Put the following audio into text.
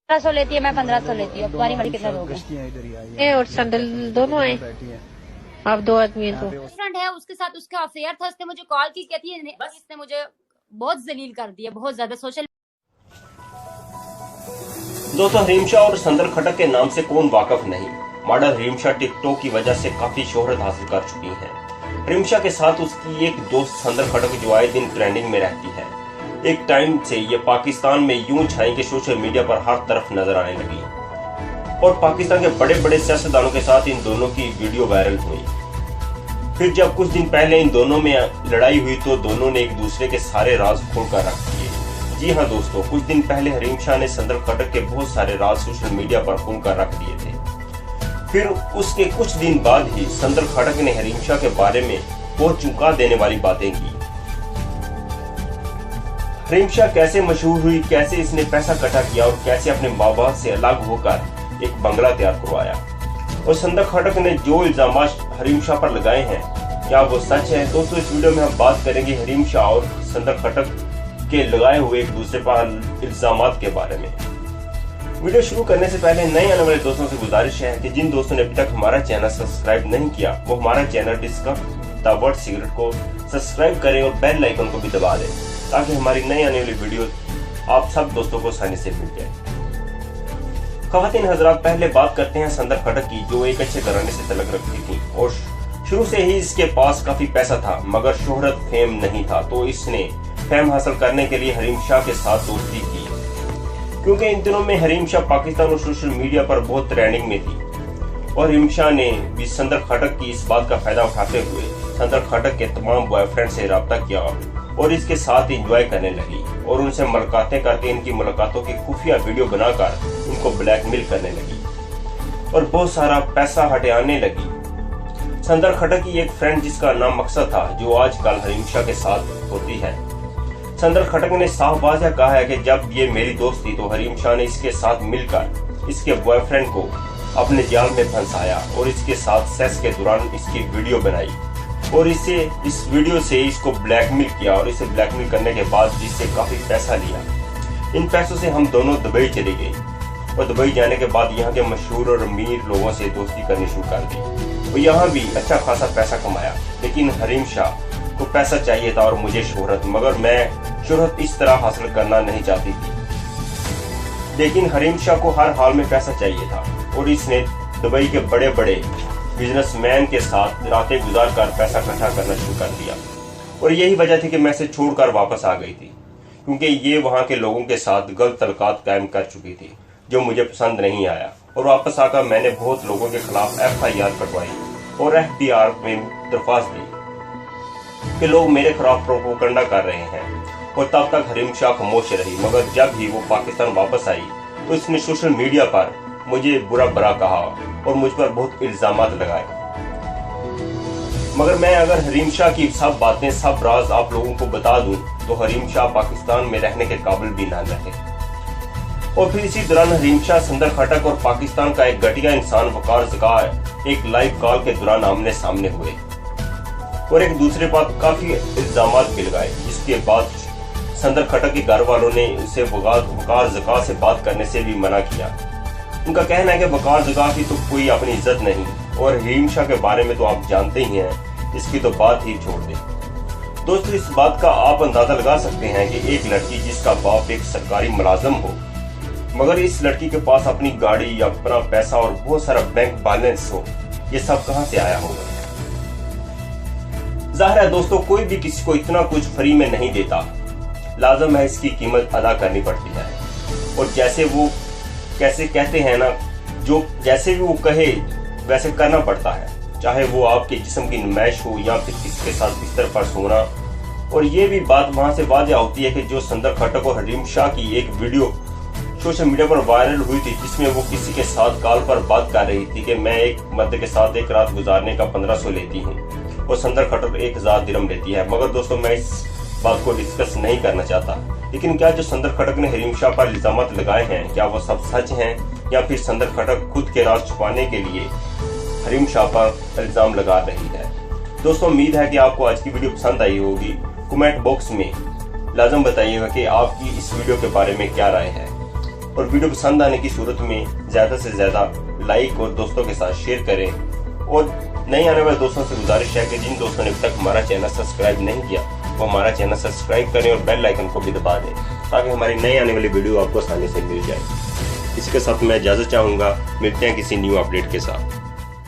1500 लेती है, मैं 1500 लेती हूँ। तुम्हारी मर्जी कितना लोग हैं? और सैंडल दोनों हैं, आप दो आदमी हैं तो। फ्रेंड है, उसके साथ उसका अफेयर था। उसने मुझे कॉल की, कहती है बस इसने मुझे बहुत जलील कर दिया, बहुत ज्यादा। सोशल दोस्तों, हरीम शाह और संदर खटक के नाम से कौन वाकफ नहीं। मॉडल हरीम शाह टिकटॉक की वजह से काफी शोहरत हासिल कर चुकी हैं। हरीम शाह के साथ उसकी एक दोस्त संदर खटक जो आए दिन ट्रेंडिंग में रहती है। एक टाइम से ये पाकिस्तान में यूं छाई कि सोशल मीडिया पर हर तरफ नजर आने लगी और पाकिस्तान के बड़े बड़े सियासतदानों के साथ इन दोनों की वीडियो वायरल हुई। फिर जब कुछ दिन पहले इन दोनों में लड़ाई हुई तो दोनों ने एक दूसरे के सारे राज खोलकर रख दिए। जी हाँ दोस्तों, कुछ दिन पहले हरीम शाह ने संदर खटक के बहुत सारे राज सोशल मीडिया पर खोलकर रख दिए थे। फिर उसके कुछ दिन बाद ही संदर खटक ने हरीम शाह के बारे में बहुत चौंका देने वाली बातें की। हरीम शाह कैसे मशहूर हुई, कैसे इसने पैसा इकट्ठा किया और कैसे अपने माँ बाप से अलग होकर एक बंगला तैयार करवाया, और संदर खटक ने जो इल्जाम हरीम शाह पर लगाए हैं क्या वो सच है। दोस्तों, इस वीडियो में हम बात करेंगे हरीम शाह और संदर खटक के लगाए हुए एक दूसरे पर इल्जामात के बारे में। वीडियो शुरू करने से पहले नए आने वाले दोस्तों से गुजारिश है कि जिन दोस्तों ने अभी तक हमारा चैनल सब्सक्राइब नहीं किया वो हमारा channel discuss the word secret को सब्सक्राइब करें और बेल आइकन को भी दबा दें ताकि हमारी नई आने वाली वीडियो आप सब दोस्तों को आसानी से मिल जाए। ख़वातीन हज़रात, पहले बात करते हैं संदर खटक की, जो एक अच्छे घराने से तल्लुक़ रखती थी और शुरू से ही इसके पास काफी पैसा था मगर शोहरत फेम नहीं था। तो इसने फेम हासिल करने के लिए हरीम शाह के साथ दोस्ती की, क्योंकि इन दिनों में हरीम शाह पाकिस्तान और सोशल मीडिया पर बहुत ट्रेंडिंग में थी और हरीम शाह ने भी संदर खटक की इस बात का फायदा उठाते हुए संदर खटक के तमाम बॉयफ्रेंड से राब्ता किया और इसके साथ एंजॉय करने लगी और उनसे मुलाकातें करके इनकी मुलाकातों की खुफिया वीडियो बनाकर इनको ब्लैकमेल करने लगी और बहुत सारा पैसा हटियाने लगी। संदर खटक की एक फ्रेंड जिसका नाम मकसद था, जो आजकल हरीम शाह के साथ होती है। संदर खटक ने साफ वाज़ेह कहा है कि जब ये मेरी दोस्त थी तो हरीम शाह ने इसके साथ मिलकर इसके बॉयफ्रेंड को अपने जाल में फंसाया और इसके साथ सेक्स के दौरान इसकी वीडियो बनाई और इस वीडियो से इसको ब्लैकमेल किया और इसे ब्लैकमेल करने के बाद इससे काफी पैसा लिया। इन पैसों से हम दोनों दुबई चले गए और दुबई जाने के बाद यहाँ के मशहूर और अमीर लोगों से दोस्ती करनी शुरू कर दी और यहाँ भी अच्छा खासा पैसा कमाया। लेकिन हरीम शाह को पैसा चाहिए था और मुझे शोहरत, मगर मैं शोहरत इस तरह हासिल करना नहीं चाहती थी। लेकिन हरीम शाह को हर हाल में पैसा चाहिए था और इसने दुबई के बड़े बड़े बिजनेसमैन के साथ रातें गुजार कर पैसा इकट्ठा करना शुरू कर दिया और यही वजह थी कि मैं इसे छोड़कर वापस आ गई थी, क्योंकि ये वहाँ के लोगों के साथ गलत तल्लुकात कायम कर चुकी थी जो मुझे पसंद नहीं आया। और वापस आकर मैंने बहुत लोगों के खिलाफ FIR कटवाई और FBR में दरख्वास्त दी कि लोग मेरे खिलाफ प्रोपेगेंडा कर रहे हैं और तब तक हरीम शाह खामोश रही। मगर जब ही वो पाकिस्तान वापस आई तो इसने सोशल मीडिया पर मुझे बुरा भला कहा और मुझ पर बहुत इल्जामात लगाए। मगर मैं अगर हरीम शाह की सब बातें, सब राज आप लोगों को बता दूं तो हरीम शाह पाकिस्तान में रहने के काबिल भी ना रहे। और फिर इसी दौरान हरीम शाह, संदर खटक और पाकिस्तान का एक घटिया इंसान वकार ज़कार एक लाइव कॉल के दौरान आमने सामने हुए और एक दूसरे पर काफी इल्जामात भी लगाए, जिसके बाद संदर खटक के घर वालों ने उसे वकार ज़कार से बात करने से भी मना किया। उनका कहना है कि वकार ज़कार की तो कोई अपनी इज्जत नहीं और हरीम शाह के बारे में तो आप जानते ही हैं, इसकी तो बात ही छोड़ दें। दोस्तों, इस बात का आप अंदाजा लगा सकते हैं कि एक लड़की जिसका बाप एक सरकारी मुलाजिम हो मगर इस लड़की के पास अपनी गाड़ी, अपना पैसा और बहुत सारा बैंक बैलेंस हो, ये सब कहां से आया होगा। जाहिर है दोस्तों, कोई भी किसी को इतना कुछ फ्री में नहीं देता, लाजम है इसकी कीमत अदा करनी पड़ती है। और जैसे वो कैसे कहते हैं ना, जो जैसे भी वो कहे वैसे करना पड़ता है, चाहे वो आपके जिस्म की नुमाइश हो या फिर किसी के साथ बिस्तर पर सोना। और ये भी बात वहां से वाज़ेह होती है कि जो संदर खटक और हरीम शाह की एक वीडियो सोशल मीडिया पर वायरल हुई थी जिसमें वो किसी के साथ कॉल पर बात कर रही थी कि मैं एक मर्द के साथ एक रात गुजारने का 1500 लेती हूँ और संदर खटक 1000 दिरहम लेती है। मगर दोस्तों, मैं इस बात को डिस्कस नहीं करना चाहता, लेकिन क्या जो संदर खटक ने हरीम शाह पर इल्जामात लगाए हैं क्या वो सब सच हैं या फिर संदर खटक खुद के राज छुपाने के लिए हरीम शाह पर इल्जाम लगा रही है। दोस्तों, उम्मीद है कि आपको आज की वीडियो पसंद आई होगी। कमेंट बॉक्स में लाजम बताइएगा कि आपकी इस वीडियो के बारे में क्या राय है और वीडियो पसंद आने की सूरत में ज्यादा से ज्यादा लाइक और दोस्तों के साथ शेयर करें। और नए आने वाले दोस्तों से गुजारिश है कि जिन दोस्तों ने अब तक हमारा चैनल सब्सक्राइब नहीं किया वो हमारा चैनल सब्सक्राइब करें और बेल आइकन को भी दबा दें ताकि हमारी नई आने वाली वीडियो आपको आसानी से मिल जाए। इसके साथ मैं इजाजत चाहूंगा, मिलते हैं किसी न्यू अपडेट के साथ।